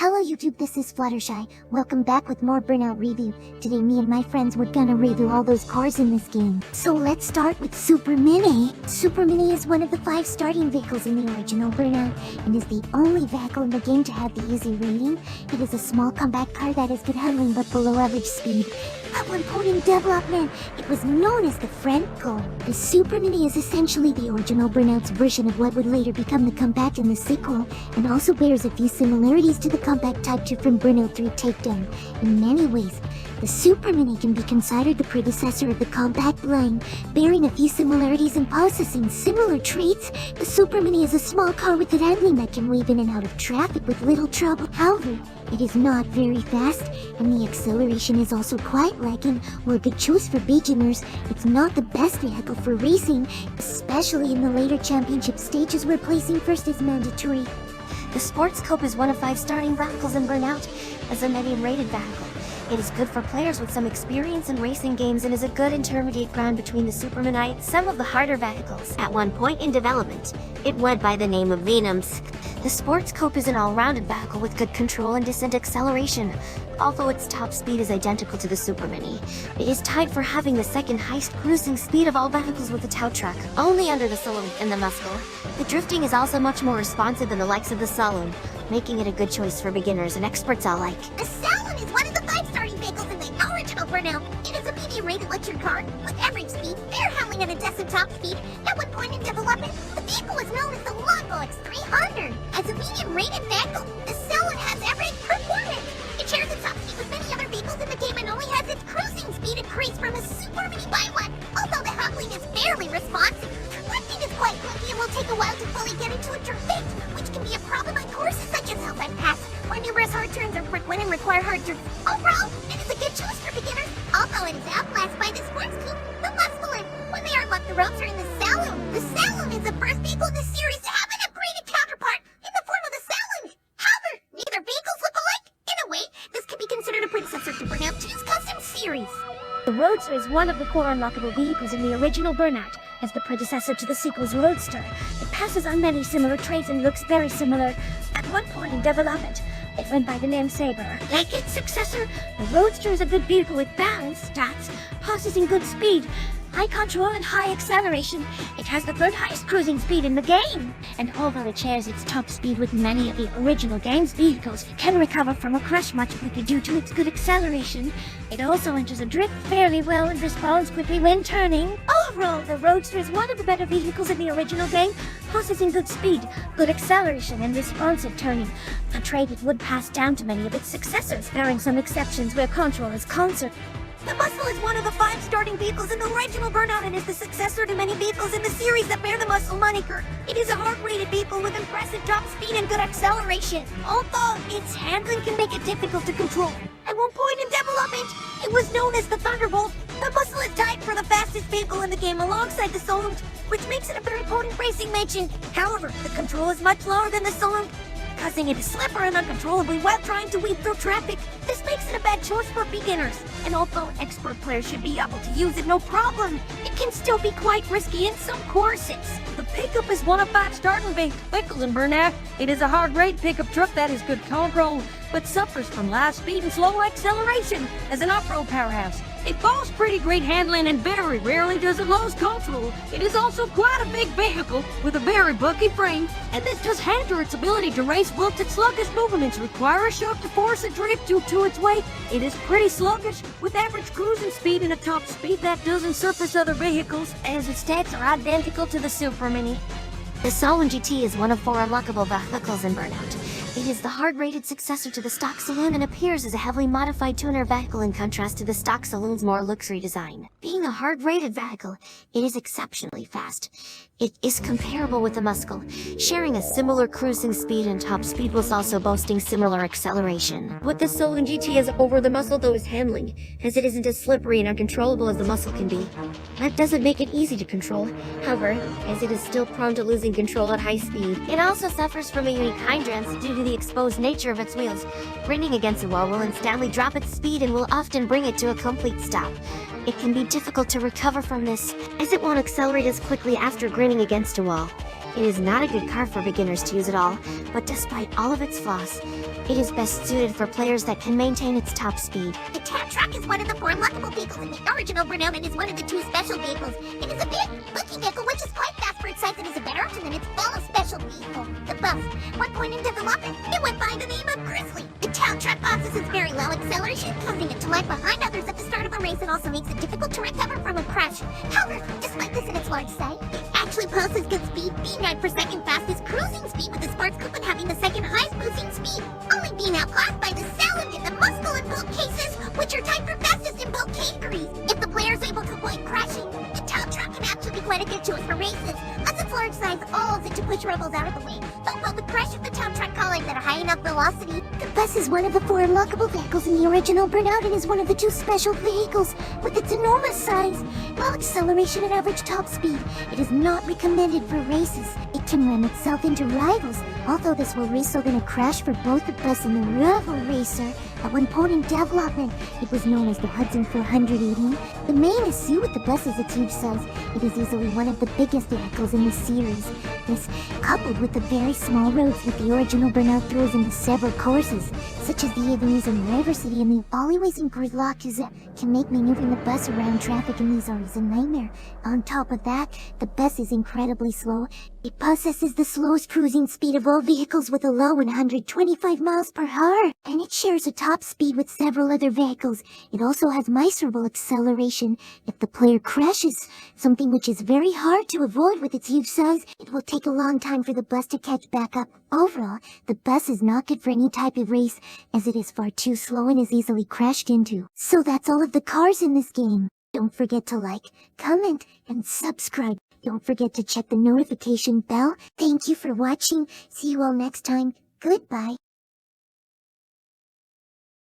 Hello YouTube, this is Fluttershy. Welcome back with more Burnout review. Today me and my friends were gonna review all those cars in this game. So let's start with Super Mini. Super Mini is one of the 5 starting vehicles in the original Burnout and is the only vehicle in the game to have the easy rating. It is a small compact car that has good handling but below average speed. At one point in development, it was known as the Franco. The Super Mini is essentially the original Burnout's version of what would later become the Compact in the sequel, and also bears a few similarities to the Compact Type 2 from Burnout 3 Takedown. In many ways, the Super Mini can be considered the predecessor of the Compact line, bearing a few similarities and possessing similar traits. The Super Mini is a small car with good handling that can weave in and out of traffic with little trouble. However, it is not very fast, and the acceleration is also quite lacking. While a good choice for beginners, it's not the best vehicle for racing, especially in the later championship stages where placing first is mandatory. The Sports Coupe is one of 5 starting vehicles in Burnout as a medium-rated vehicle. It is good for players with some experience in racing games and is a good intermediate ground between the Super Mini and some of the harder vehicles. At one point in development, it went by the name of Venoms. The Sports Coupe is an all-rounded vehicle with good control and decent acceleration, although its top speed is identical to the Super Mini. It is tied for having the second highest cruising speed of all vehicles with the tow truck, only under the Salon and the Muscle. The drifting is also much more responsive than the likes of the Salon, making it a good choice for beginners and experts alike. The Salon is one of the 5 starting vehicles in the original Burnout. It is a medium-rated luxury car with average speed, fair handling and a decent top speed. At one point in development, the vehicle was known as the X300. As a medium-rated vehicle, the Salon has average performance. It shares its top speed with many other vehicles in the game and only has its cruising speed increased from a Super Mini by 1, although the handling is fairly responsive. Drifting is quite clunky and will take a while to fully get into a drift, which can be a problem on courses such as Hillside Pass, where numerous hard turns are frequent and require hard drifts. Overall, it is a good choice for beginners, although it is outclassed by the Sports Coupe, the Muscle, when they are unlocked the Roadster in the Salon. The Salon is the first vehicle in the series to have an upgraded counterpart in the form of the Salon. However, neither vehicles look alike. In a way, this could be considered a predecessor to Burnout 2's custom series. The Roadster is one of the 4 unlockable vehicles in the original Burnout. As the predecessor to the sequel's Roadster, it passes on many similar traits and looks very similar. At one point in development, it went by the name Sabre. Like its successor, the Roadster is a good vehicle with balanced stats, possessing good speed, high control and high acceleration. It has the 3rd highest cruising speed in the game. And although it shares its top speed with many of the original game's vehicles, it can recover from a crash much quicker due to its good acceleration. It also enters a drift fairly well and responds quickly when turning. Overall, the Roadster is one of the better vehicles in the original game, possessing good speed, good acceleration, and responsive turning, a trait it would pass down to many of its successors, barring some exceptions where control is concert. The Muscle is one of the 5 starting vehicles in the original Burnout and is the successor to many vehicles in the series that bear the Muscle moniker. It is a hard-rated vehicle with impressive top speed and good acceleration, although its handling can make it difficult to control. At one point in development, it was known as the Thunderbolt. The Muscle is tied for the fastest vehicle in the game alongside the Salon, which makes it a very potent racing machine. However, the control is much lower than the Salon, causing it to slipper and uncontrollably while trying to weave through traffic. This makes it a bad choice for beginners, and although expert players should be able to use it no problem, it can still be quite risky in some courses. The pickup is one of 5 starting vehicles in Burnout. It is a hard-rate pickup truck that has good control, but suffers from high speed and slow acceleration as an off-road powerhouse. It boasts pretty great handling and very rarely does it lose control. It is also quite a big vehicle with a very bulky frame, and this does hinder its ability to race whilst its sluggish movements require a shock to force a drift due to its weight. It is pretty sluggish, with average cruising speed and a top speed that doesn't surpass other vehicles, as its stats are identical to the Super Mini. The Salon GT is one of 4 unlockable vehicles in Burnout. It is the hard-rated successor to the stock Saloon and appears as a heavily modified tuner vehicle in contrast to the stock Saloon's more luxury design. Being a hard-rated vehicle, it is exceptionally fast. It is comparable with the Muscle, sharing a similar cruising speed and top speed whilst also boasting similar acceleration. What the Salon GT has over the Muscle though is handling, as it isn't as slippery and uncontrollable as the Muscle can be. That doesn't make it easy to control, however, as it is still prone to losing control at high speed. It also suffers from a unique hindrance due to the exposed nature of its wheels. Running against a wall will instantly drop its speed and will often bring it to a complete stop. It can be difficult to recover from this, as it won't accelerate as quickly after grinning against a wall. It is not a good car for beginners to use at all, but despite all of its flaws, it is best suited for players that can maintain its top speed. The tow truck is one of the 4 unlockable vehicles in the original Burnout and is one of the 2 special vehicles. It is a big, bulky vehicle which is quite fast for its size and is a better option than its fellow special vehicle, the bus. One point in development, it went by the name of Grizzly. The tow truck possesses very low acceleration, causing it to lag behind others at the start of a race and also makes it difficult to recover from a crash. However, despite this in its large size, it actually possesses good speed, being at per second fastest cruising speed with the Sports Coupe and having the second highest boosting speed, only being outclassed by the Salon GT, the muscle and boat cases, which are tied for fastest in both categories. If the player is able to avoid crashing, the tow truck can actually be quite a good choice for races, as its large size allows it to push rebels out of the way. Don't both the crash of the tow truck collide at a high enough velocity. The bus is one of the 4 unlockable vehicles in the original Burnout and is one of the 2 special vehicles. With its enormous size, low acceleration and average top speed, it is not recommended for races. It can ram itself into rivals, although this will result in a crash for both the bus and the rival racer. At one point in development, it was known as the Hudson 480. The main issue with the bus is its huge size. It is easily one of the biggest vehicles in the series. This, coupled with the very small roads that the original Burnout throws into several courses, such as the avenues in River City and the alleyways in Gridlock, can make maneuvering the bus around traffic in these areas a nightmare. On top of that, the bus is incredibly slow. It possesses the slowest cruising speed of all vehicles with a low 125 miles per hour, and it shares a top speed with several other vehicles. It also has miserable acceleration. If the player crashes, something which is very hard to avoid with its huge size, it will take a long time for the bus to catch back up. Overall, the bus is not good for any type of race, as it is far too slow and is easily crashed into. So that's all of the cars in this game. Don't forget to like, comment, and subscribe. Don't forget to check the notification bell. Thank you for watching. See you all next time. Goodbye.